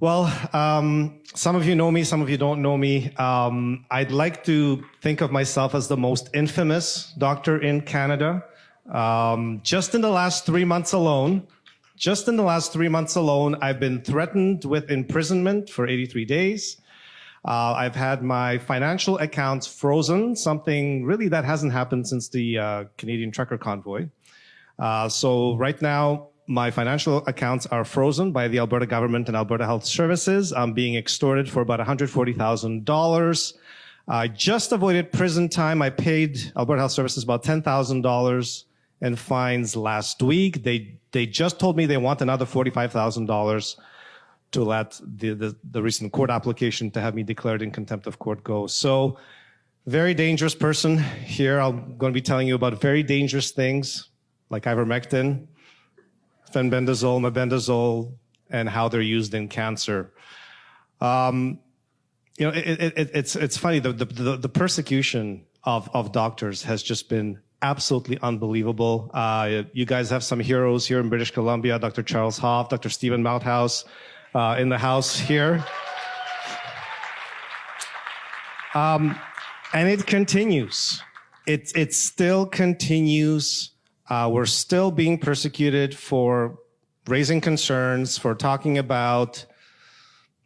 Well, some of you know me, some of you don't know me. I'd like to think of myself as the most infamous doctor in Canada. Just in the last 3 months alone, I've been threatened with imprisonment for 83 days. I've had my financial accounts frozen, something really that hasn't happened since the Canadian trucker convoy. So right now, my financial accounts are frozen by the Alberta government and Alberta Health Services. I'm being extorted for about $140,000. I just avoided prison time. I paid Alberta Health Services about $10,000 in fines last week. They just told me they want another $45,000 to let the recent court application to have me declared in contempt of court go. So, very dangerous person here. I'm going to be telling you about very dangerous things like ivermectin, fenbendazole, mebendazole, and how they're used in cancer. It's funny, the persecution of doctors has just been absolutely unbelievable. You guys have some heroes here in British Columbia, Dr. Charles Hoff, Dr. Stephen Mouthouse in the house here. And it continues. It still continues. We're still being persecuted for raising concerns, for talking about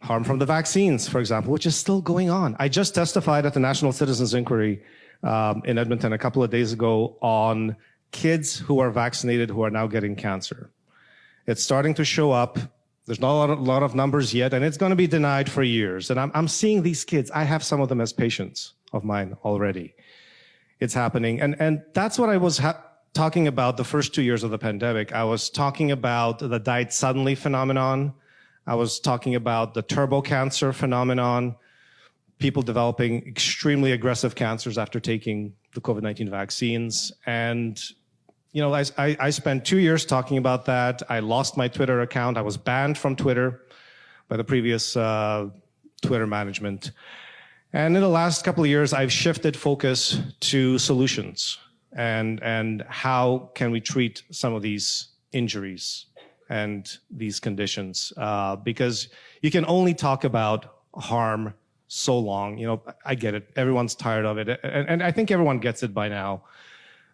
harm from the vaccines, for example, which is still going on. I just testified at the National Citizens Inquiry in Edmonton a couple of days ago on kids who are vaccinated who are now getting cancer. It's starting to show up. There's not a lot of numbers yet, and it's going to be denied for years. And I'm seeing these kids. I have some of them as patients of mine already. It's happening. And that's what I was talking about the first 2 years of the pandemic. I was talking about the died suddenly phenomenon. I was talking about the turbo cancer phenomenon, people developing extremely aggressive cancers after taking the COVID-19 vaccines. And, you know, I spent 2 years talking about that. I lost my Twitter account. I was banned from Twitter by the previous Twitter management. And in the last couple of years, I've shifted focus to solutions. And how can we treat some of these injuries and these conditions? Because you can only talk about harm so long. You know, I get it. Everyone's tired of it. And I think everyone gets it by now.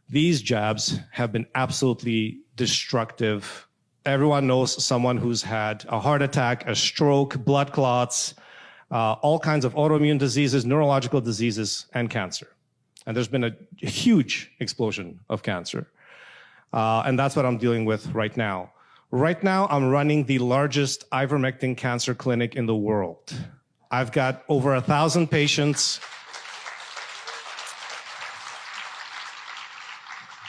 These jabs have been absolutely destructive. Everyone knows someone who's had a heart attack, a stroke, blood clots, all kinds of autoimmune diseases, neurological diseases, and cancer. And there's been a huge explosion of cancer. And that's what I'm dealing with right now. Right now, I'm running the largest Ivermectin Cancer Clinic in the world. I've got over 1,000 patients.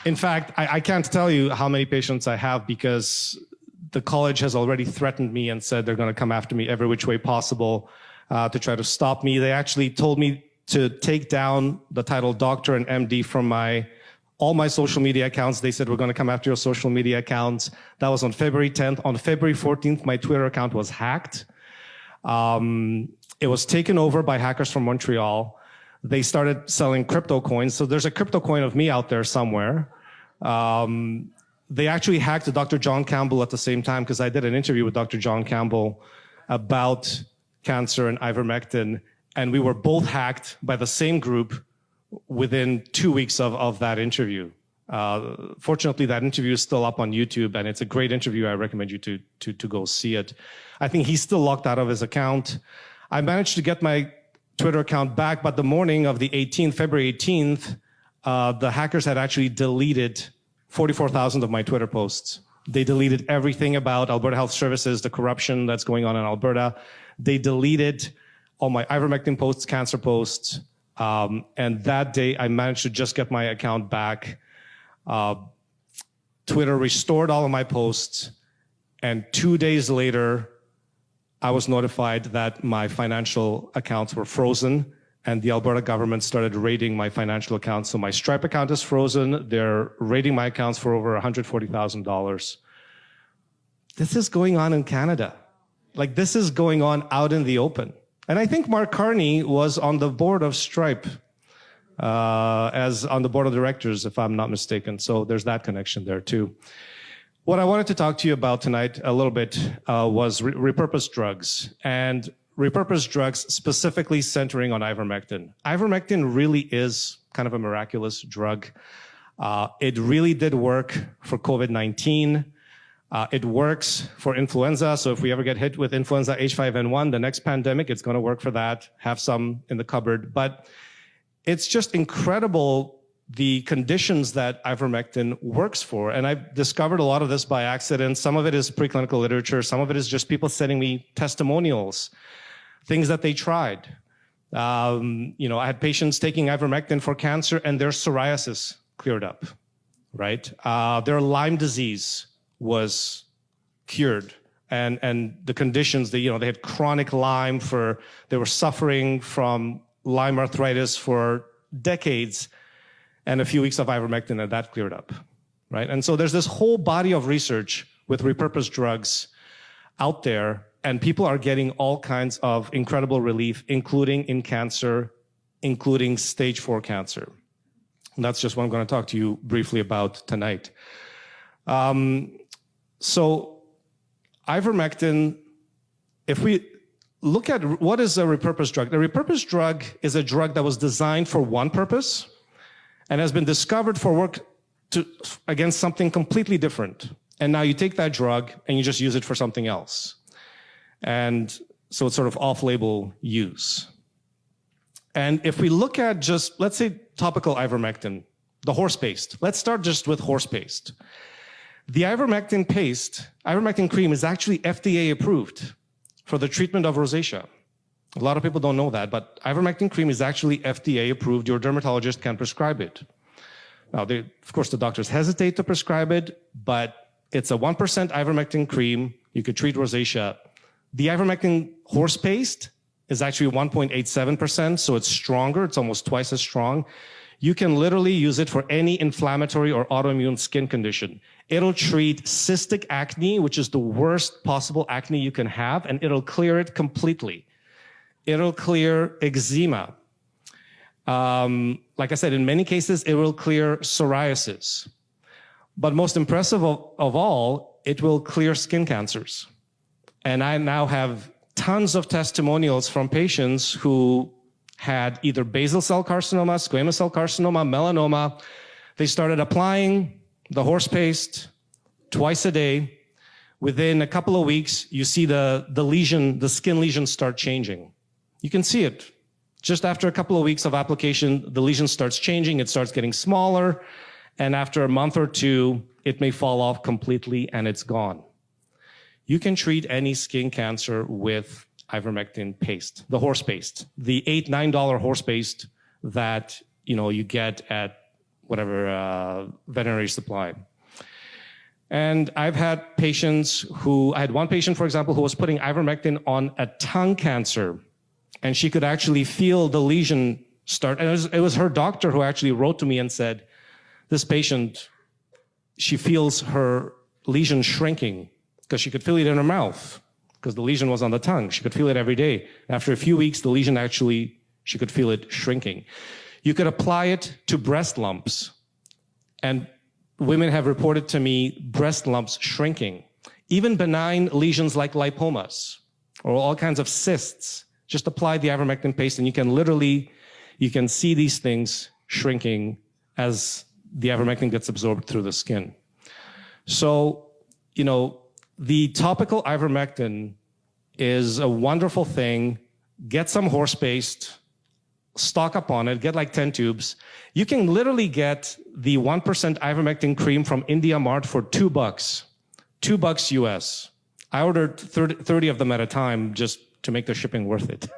In fact, I can't tell you how many patients I have because the college has already threatened me and said they're going to come after me every which way possible to try to stop me. They actually told me to take down the title doctor and MD from all my social media accounts. They said, we're going to come after your social media accounts. That was on February 10th. On February 14th, my Twitter account was hacked. It was taken over by hackers from Montreal. They started selling crypto coins. So there's a crypto coin of me out there somewhere. They actually hacked Dr. John Campbell at the same time because I did an interview with Dr. John Campbell about cancer and ivermectin. And we were both hacked by the same group within 2 weeks of that interview. Fortunately, that interview is still up on YouTube, and it's a great interview. I recommend you to go see it. I think he's still locked out of his account. I managed to get my Twitter account back, but the morning of the 18th, February 18th, the hackers had actually deleted 44,000 of my Twitter posts. They deleted everything about Alberta Health Services, the corruption that's going on in Alberta. They deleted all my ivermectin posts, cancer posts, and that day I managed to just get my account back. Twitter restored all of my posts, and 2 days later, I was notified that my financial accounts were frozen, and the Alberta government started raiding my financial accounts. So my Stripe account is frozen. They're raiding my accounts for over $140,000. This is going on in Canada. Like, this is going on out in the open. And I think Mark Carney was on the board of Stripe, as on the board of directors, if I'm not mistaken. So there's that connection there too. What I wanted to talk to you about tonight a little bit was repurposed drugs, and repurposed drugs specifically centering on ivermectin. Ivermectin really is kind of a miraculous drug. It really did work for COVID-19. It works for influenza, so if we ever get hit with influenza H5N1, the next pandemic, it's going to work for that. Have some in the cupboard. But it's just incredible the conditions that ivermectin works for. And I've discovered a lot of this by accident. Some of it is preclinical literature. Some of it is just people sending me testimonials, things that they tried. I had patients taking ivermectin for cancer and their psoriasis cleared up, right? Their Lyme disease was cured. And the conditions, they had chronic Lyme they were suffering from Lyme arthritis for decades, and a few weeks of ivermectin, and that cleared up, right? And so there's this whole body of research with repurposed drugs out there, and people are getting all kinds of incredible relief, including in cancer, including stage 4 cancer. And that's just what I'm going to talk to you briefly about tonight. So ivermectin, if we look at what is a repurposed drug, a repurposed drug is a drug that was designed for one purpose and has been discovered for work against something completely different. And now you take that drug and you just use it for something else. And so it's sort of off-label use. And if we look at just, let's say, topical ivermectin, the horse paste. Let's start just with horse paste. The ivermectin paste, ivermectin cream, is actually FDA approved for the treatment of rosacea. A lot of people don't know that, but ivermectin cream is actually FDA approved. Your dermatologist can prescribe it. Now, of course, the doctors hesitate to prescribe it, but it's a 1% ivermectin cream. You could treat rosacea. The ivermectin horse paste is actually 1.87%, so it's stronger. It's almost twice as strong. You can literally use it for any inflammatory or autoimmune skin condition. It'll treat cystic acne, which is the worst possible acne you can have, and it'll clear it completely. It'll clear eczema. Like I said, in many cases, it will clear psoriasis. But most impressive of all, it will clear skin cancers. And I now have tons of testimonials from patients who had either basal cell carcinoma, squamous cell carcinoma, melanoma. They started applying the horse paste twice a day. Within a couple of weeks, you see the lesion, the skin lesion start changing. You can see it. Just after a couple of weeks of application, the lesion starts changing, it starts getting smaller, and after a month or two, it may fall off completely and it's gone. You can treat any skin cancer with ivermectin paste, the horse paste, the $8, $9 horse paste that you get at whatever veterinary supply. And I've had patients I had one patient, for example, who was putting ivermectin on a tongue cancer, and she could actually feel the lesion start. And it was her doctor who actually wrote to me and said, this patient, she feels her lesion shrinking because she could feel it in her mouth because the lesion was on the tongue. She could feel it every day. After a few weeks, the lesion actually, she could feel it shrinking. You could apply it to breast lumps. And women have reported to me breast lumps shrinking. Even benign lesions like lipomas or all kinds of cysts. Just apply the ivermectin paste and you can see these things shrinking as the ivermectin gets absorbed through the skin. So, the topical ivermectin is a wonderful thing. Get some horse paste, stock up on it, get like 10 tubes. You can literally get the 1% ivermectin cream from India Mart for $2, $2 US. I ordered 30 of them at a time just to make the shipping worth it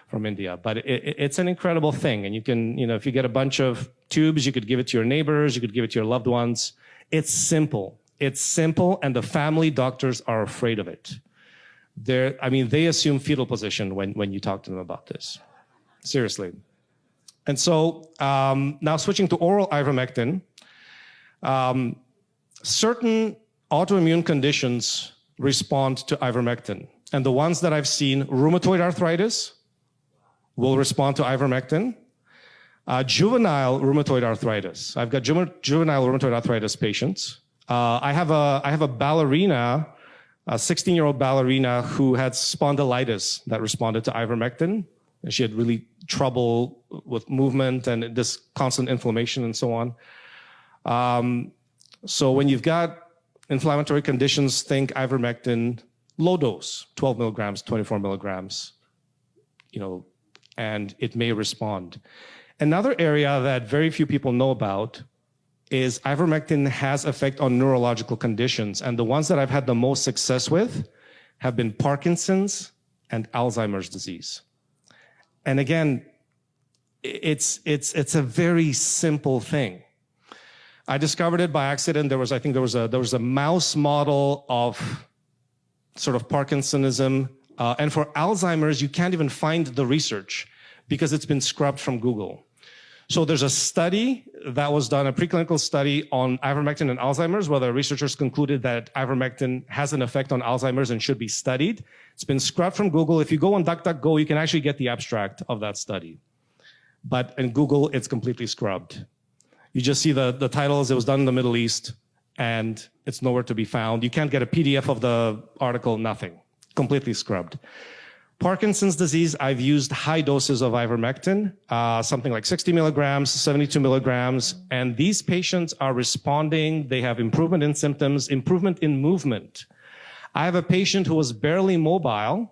from India. But it's an incredible thing. And you can, if you get a bunch of tubes, you could give it to your neighbors, you could give it to your loved ones. It's simple. It's simple, and the family doctors are afraid of it. They assume fetal position when you talk to them about this. Seriously. And so now switching to oral ivermectin, certain autoimmune conditions respond to ivermectin. And the ones that I've seen, rheumatoid arthritis will respond to ivermectin. Juvenile rheumatoid arthritis. I've got juvenile rheumatoid arthritis patients. I have a ballerina, a 16-year-old ballerina who had spondylitis that responded to ivermectin. And she had really trouble with movement and this constant inflammation and so on. So when you've got inflammatory conditions, think ivermectin, low dose, 12 milligrams, 24 milligrams, and it may respond. Another area that very few people know about is ivermectin has effect on neurological conditions. And the ones that I've had the most success with have been Parkinson's and Alzheimer's disease. And again, it's a very simple thing. I discovered it by accident. There was a mouse model of sort of Parkinsonism. And for Alzheimer's, you can't even find the research because it's been scrubbed from Google. So there's a study that was done, a preclinical study on ivermectin and Alzheimer's, where the researchers concluded that ivermectin has an effect on Alzheimer's and should be studied. It's been scrubbed from Google. If you go on DuckDuckGo, you can actually get the abstract of that study. But in Google, it's completely scrubbed. You just see the titles, it was done in the Middle East, and it's nowhere to be found. You can't get a PDF of the article, nothing. Completely scrubbed. Parkinson's disease, I've used high doses of ivermectin, something like 60 milligrams, 72 milligrams, and these patients are responding. They have improvement in symptoms, improvement in movement. I have a patient who was barely mobile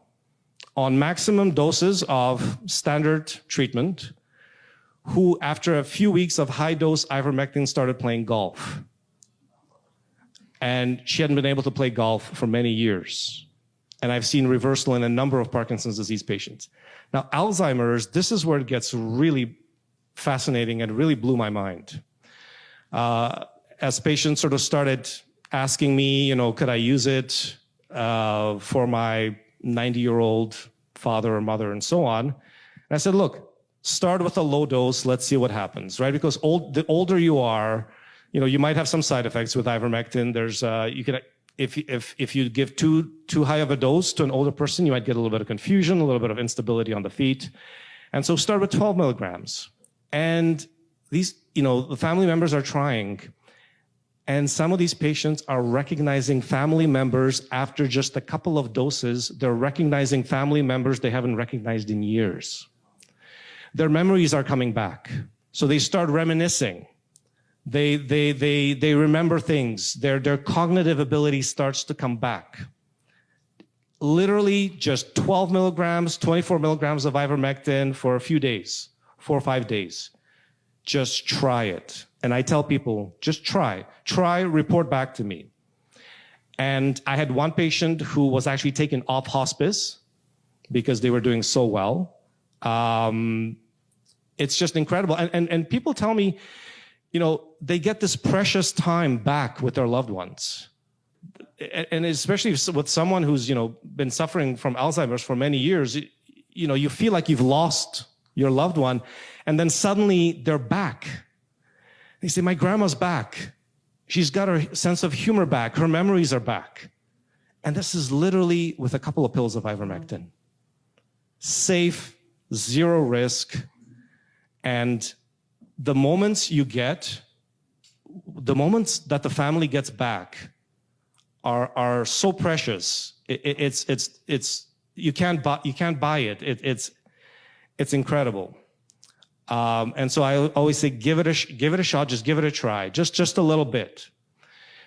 on maximum doses of standard treatment, who after a few weeks of high dose ivermectin started playing golf. And she hadn't been able to play golf for many years. And I've seen reversal in a number of Parkinson's disease patients. Now, Alzheimer's, this is where it gets really fascinating and really blew my mind. As patients sort of started asking me, could I use it for my 90-year-old father or mother and so on. And I said, look, start with a low dose. Let's see what happens, right? Because the older you are, you might have some side effects with ivermectin. There's, if you give too high of a dose to an older person, you might get a little bit of confusion, a little bit of instability on the feet. And so start with 12 milligrams. And these, the family members are trying. And some of these patients are recognizing family members after just a couple of doses. They're recognizing family members they haven't recognized in years. Their memories are coming back. So they start reminiscing. They remember things. Their cognitive ability starts to come back. Literally just 12 milligrams, 24 milligrams of ivermectin for a few days, 4 or 5 days. Just try it. And I tell people, just try, report back to me. And I had one patient who was actually taken off hospice because they were doing so well. It's just incredible. And people tell me, they get this precious time back with their loved ones. And especially with someone who's, been suffering from Alzheimer's for many years, you feel like you've lost your loved one. And then suddenly they're back. They say, my grandma's back. She's got her sense of humor back. Her memories are back. And this is literally with a couple of pills of ivermectin. Safe, zero risk. And the moments that the family gets back are so precious. You can't buy it. It's incredible. And so I always say, give it a shot, just give it a try, just a little bit.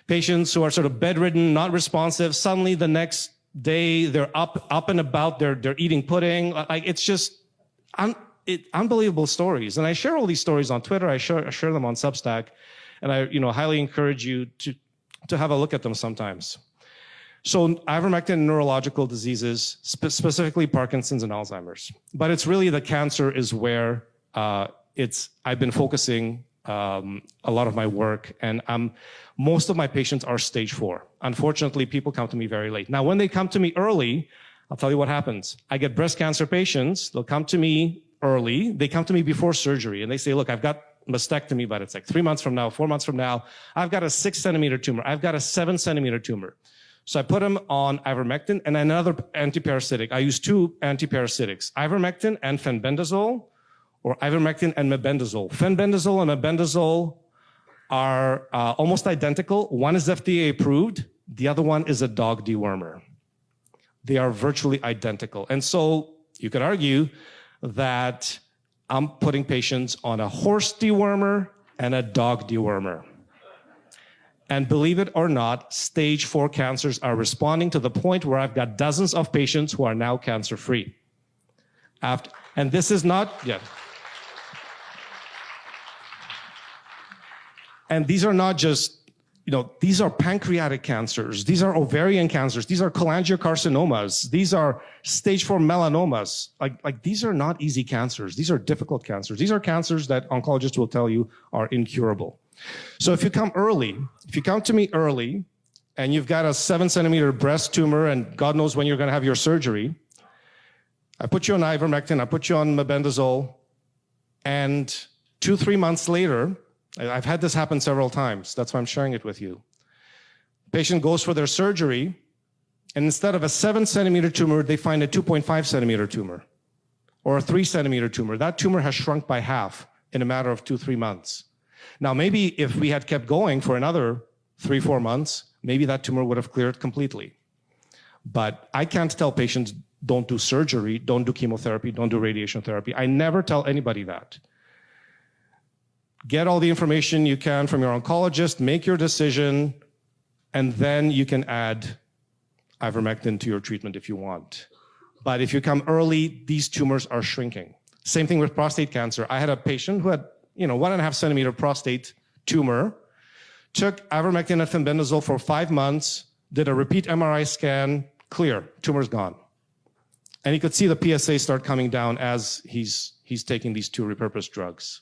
Patients who are sort of bedridden, not responsive, suddenly the next day they're up and about, they're eating pudding. Like, it's just unbelievable stories. And I share all these stories on Twitter. I share them on Substack, and I highly encourage you to have a look at them sometimes. So ivermectin in neurological diseases, specifically Parkinson's and Alzheimer's. But it's really the cancer is where I've been focusing a lot of my work, and most of my patients are stage 4. Unfortunately, people come to me very late. Now, when they come to me early, I'll tell you what happens. I get breast cancer patients. They'll come to me early. They come to me before surgery, and they say, look, I've got mastectomy, but it's like 3 months from now, 4 months from now. I've got a 6-centimeter tumor. I've got a 7-centimeter tumor. So I put them on ivermectin and another antiparasitic. I use 2 antiparasitics, ivermectin and fenbendazole, or ivermectin and mebendazole. Fenbendazole and mebendazole are almost identical. One is FDA approved. The other one is a dog dewormer. They are virtually identical. And so you could argue that I'm putting patients on a horse dewormer and a dog dewormer. And believe it or not, stage 4 cancers are responding to the point where I've got dozens of patients who are now cancer-free. And this is not yet. And these are not just, these are pancreatic cancers. These are ovarian cancers. These are cholangiocarcinomas. These are stage 4 melanomas. Like these are not easy cancers. These are difficult cancers. These are cancers that oncologists will tell you are incurable. So if you come to me early, and you've got a 7-centimeter breast tumor, and God knows when you're going to have your surgery, I put you on ivermectin, I put you on mebendazole, and 2-3 months later, I've had this happen several times. That's why I'm sharing it with you. Patient goes for their surgery, and instead of a 7-centimeter tumor, they find a 2.5-centimeter tumor or a 3-centimeter tumor. That tumor has shrunk by half in a matter of 2-3 months. Now, maybe if we had kept going for another 3-4 months, maybe that tumor would have cleared completely. But I can't tell patients, don't do surgery, don't do chemotherapy, don't do radiation therapy. I never tell anybody that. Get all the information you can from your oncologist, make your decision, and then you can add ivermectin to your treatment if you want. But if you come early, these tumors are shrinking. Same thing with prostate cancer. I had a patient who had 1.5 centimeter prostate tumor, took ivermectin and fenbendazole for 5 months, did a repeat MRI scan, clear, tumor's gone. And he could see the PSA start coming down as he's taking these 2 repurposed drugs.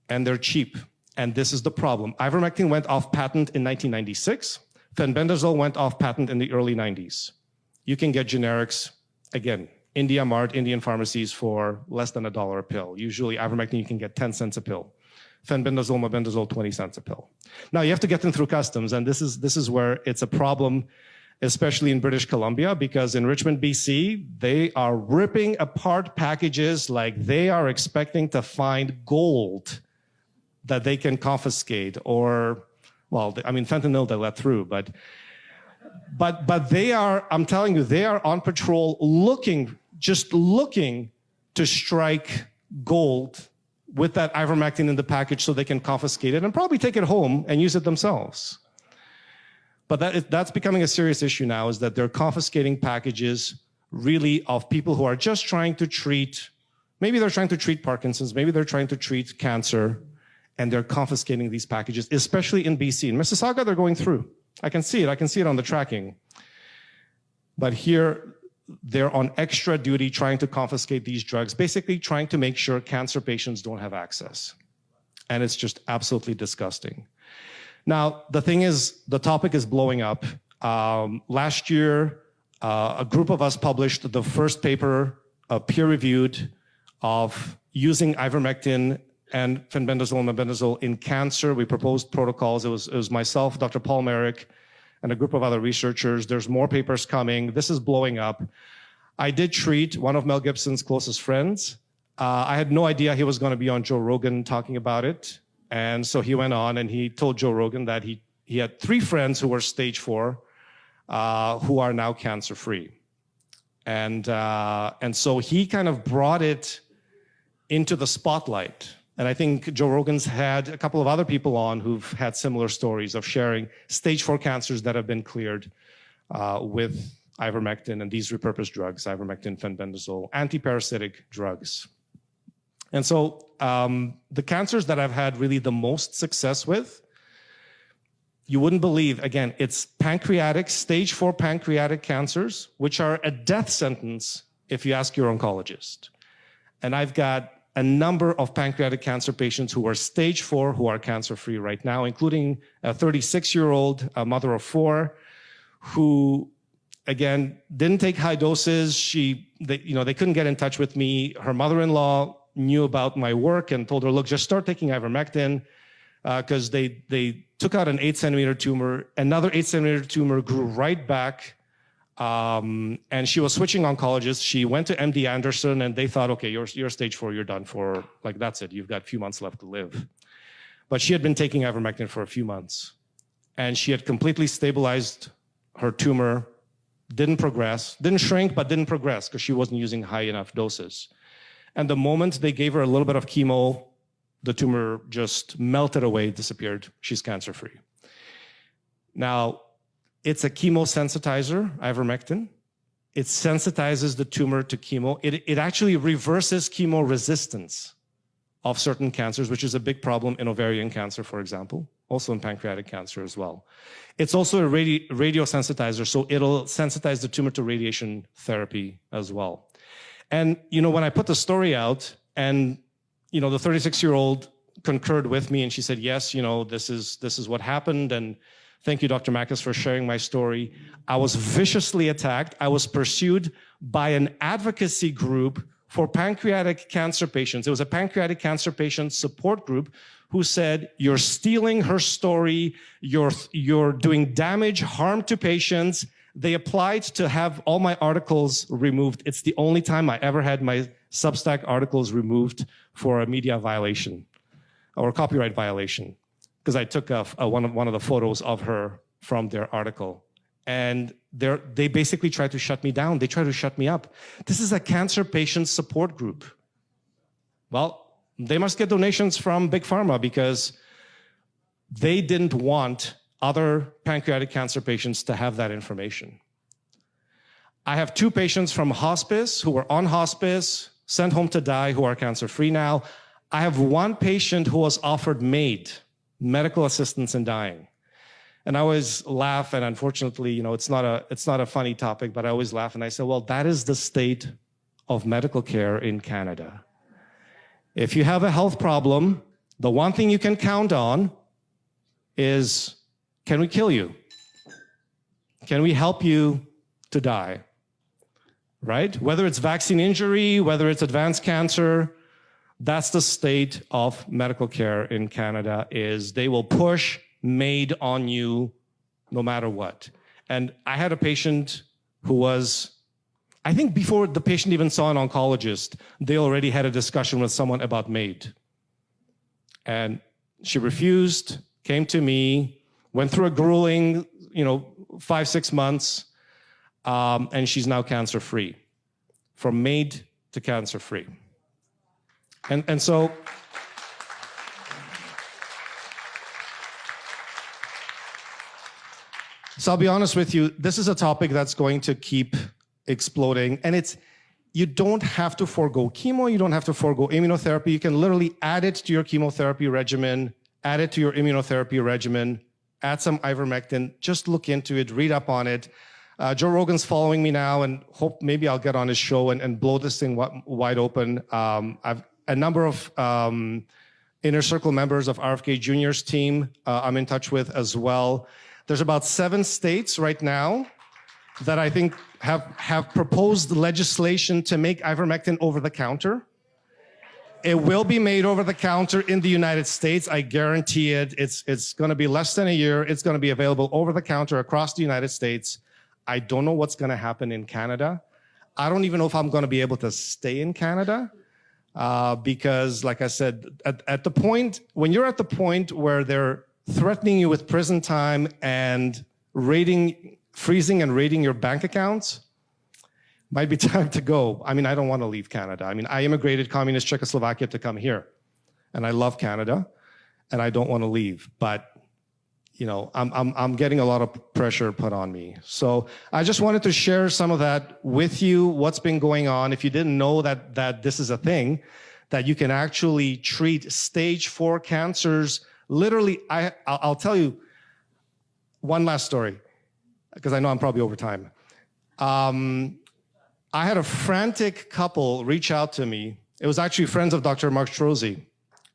And they're cheap, and this is the problem. Ivermectin went off patent in 1996. Fenbendazole went off patent in the early 90s. You can get generics, again, India Mart, Indian pharmacies for less than $1 a pill. Usually ivermectin you can get 10 cents a pill. Fenbendazole, mebendazole, 20 cents a pill. Now you have to get them through customs, and this is where it's a problem, especially in British Columbia, because in Richmond, BC, they are ripping apart packages like they are expecting to find gold that they can confiscate, or, well, I mean, fentanyl they let through, but they are, I'm telling you, they are on patrol just looking to strike gold with that ivermectin in the package so they can confiscate it and probably take it home and use it themselves. But that's becoming a serious issue now, is that they're confiscating packages really of people who are just trying to treat, maybe they're trying to treat Parkinson's, maybe they're trying to treat cancer, and they're confiscating these packages, especially in BC. In Mississauga, they're going through. I can see it on the tracking. But here, they're on extra duty trying to confiscate these drugs, basically trying to make sure cancer patients don't have access. And it's just absolutely disgusting. Now, the thing is, the topic is blowing up. Last year, a group of us published the first paper, peer-reviewed, of using ivermectin and fenbendazole and mebendazole in cancer. We proposed protocols. It was myself, Dr. Paul Merrick, and a group of other researchers. There's more papers coming. This is blowing up. I did treat one of Mel Gibson's closest friends. I had no idea he was going to be on Joe Rogan talking about it. And so he went on and he told Joe Rogan that he had 3 friends who were stage 4 who are now cancer-free. And so he kind of brought it into the spotlight. And I think Joe Rogan's had a couple of other people on who've had similar stories of sharing stage 4 cancers that have been cleared with ivermectin and these repurposed drugs, ivermectin, fenbendazole, antiparasitic drugs. And so the cancers that I've had really the most success with, you wouldn't believe, again, it's pancreatic, stage 4 pancreatic cancers, which are a death sentence if you ask your oncologist. And I've got a number of pancreatic cancer patients who are stage 4 who are cancer-free right now, including a 36-year-old mother of 4 who, again, didn't take high doses. They couldn't get in touch with me. Her mother-in-law knew about my work and told her, look, just start taking ivermectin, because they took out an 8-centimeter tumor. Another 8-centimeter tumor grew right back. And she was switching oncologists. She went to MD Anderson and they thought, okay, you're stage 4, you're done for, like, that's it. You've got a few months left to live. But she had been taking ivermectin for a few months, and she had completely stabilized her tumor, didn't progress, didn't shrink, but didn't progress because she wasn't using high enough doses. And the moment they gave her a little bit of chemo, the tumor just melted away, disappeared. She's cancer-free. Now, it's a chemosensitizer, ivermectin. It sensitizes the tumor to chemo. It actually reverses chemo resistance of certain cancers, which is a big problem in ovarian cancer, for example, also in pancreatic cancer as well. It's also a radiosensitizer, so it'll sensitize the tumor to radiation therapy as well. And, when I put the story out, and, the 36-year-old concurred with me, and she said, yes, this is what happened, and thank you, Dr. Makis, for sharing my story. I was viciously attacked. I was pursued by an advocacy group for pancreatic cancer patients. It was a pancreatic cancer patient support group who said, you're stealing her story, you're doing damage, harm to patients. They applied to have all my articles removed. It's the only time I ever had my Substack articles removed for a media violation or a copyright violation, because I took one of the photos of her from their article. And they basically tried to shut me down. They tried to shut me up. This is a cancer patient support group. Well, they must get donations from Big Pharma because they didn't want other pancreatic cancer patients to have that information. I have 2 patients from hospice who were on hospice, sent home to die, who are cancer-free now. I have 1 patient who was offered MAID, medical assistance in dying. And I always laugh, and unfortunately, it's not a funny topic, but I always laugh and I say, well, that is the state of medical care in Canada. If you have a health problem, the one thing you can count on is, can we kill you? Can we help you to die? Right? Whether it's vaccine injury, whether it's advanced cancer, that's the state of medical care in Canada, is they will push MAID on you no matter what. And I had a patient who was, I think before the patient even saw an oncologist, they already had a discussion with someone about MAID. And she refused, came to me, went through a grueling, 5-6 months, and she's now cancer-free. From MAID to cancer-free. And so, I'll be honest with you, this is a topic that's going to keep exploding, and you don't have to forego chemo, you don't have to forego immunotherapy, you can literally add it to your chemotherapy regimen, add it to your immunotherapy regimen, add some ivermectin, just look into it, read up on it. Joe Rogan's following me now, and hope maybe I'll get on his show and blow this thing wide open. I've a number of Inner Circle members of RFK Jr.'s team I'm in touch with as well. There's about 7 states right now that I think have proposed legislation to make ivermectin over the counter. It will be made over the counter in the United States. I guarantee it. It's going to be less than a year. It's going to be available over the counter across the United States. I don't know what's going to happen in Canada. I don't even know if I'm going to be able to stay in Canada because, like I said, at the point, when you're at the point where they're threatening you with prison time and freezing and raiding your bank accounts, might be time to go. I mean, I don't want to leave Canada. I mean, I immigrated communist Czechoslovakia to come here, and I love Canada, and I don't want to leave. But I'm getting a lot of pressure put on me. So I just wanted to share some of that with you. What's been going on? If you didn't know that this is a thing, that you can actually treat stage 4 cancers. Literally, I'll tell you one last story, because I know I'm probably over time. I had a frantic couple reach out to me. It was actually friends of Dr. Mark Strozzi.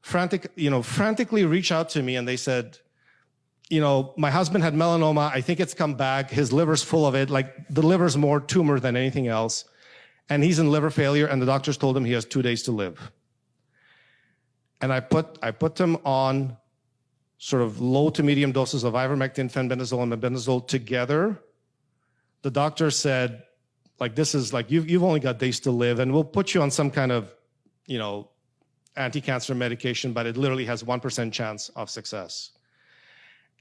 Frantically reach out to me, and they said, my husband had melanoma. I think it's come back. His liver's full of it. Like, the liver's more tumor than anything else. And he's in liver failure, and the doctors told him he has 2 days to live. And I put him on sort of low to medium doses of ivermectin, fenbendazole, and mebendazole together. The doctor said, like, this is like, you've only got days to live, and we'll put you on some kind of, anti-cancer medication, but it literally has 1% chance of success.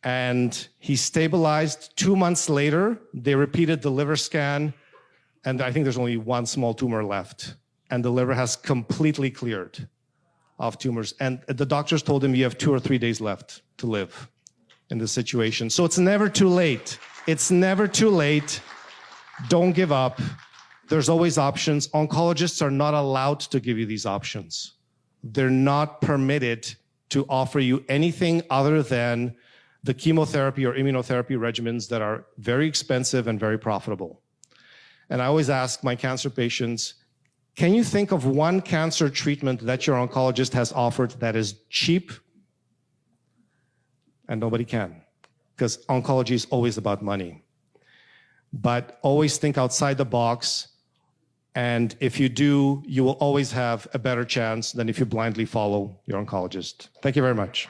And he stabilized. 2 months later, they repeated the liver scan, and I think there's only one small tumor left. And the liver has completely cleared of tumors. And the doctors told him you have 2 or 3 days left to live in this situation. So it's never too late. It's never too late. Don't give up. There's always options. Oncologists are not allowed to give you these options. They're not permitted to offer you anything other than the chemotherapy or immunotherapy regimens that are very expensive and very profitable. And I always ask my cancer patients, can you think of one cancer treatment that your oncologist has offered that is cheap? And nobody can, because oncology is always about money. But always think outside the box, and if you do, you will always have a better chance than if you blindly follow your oncologist. Thank you very much.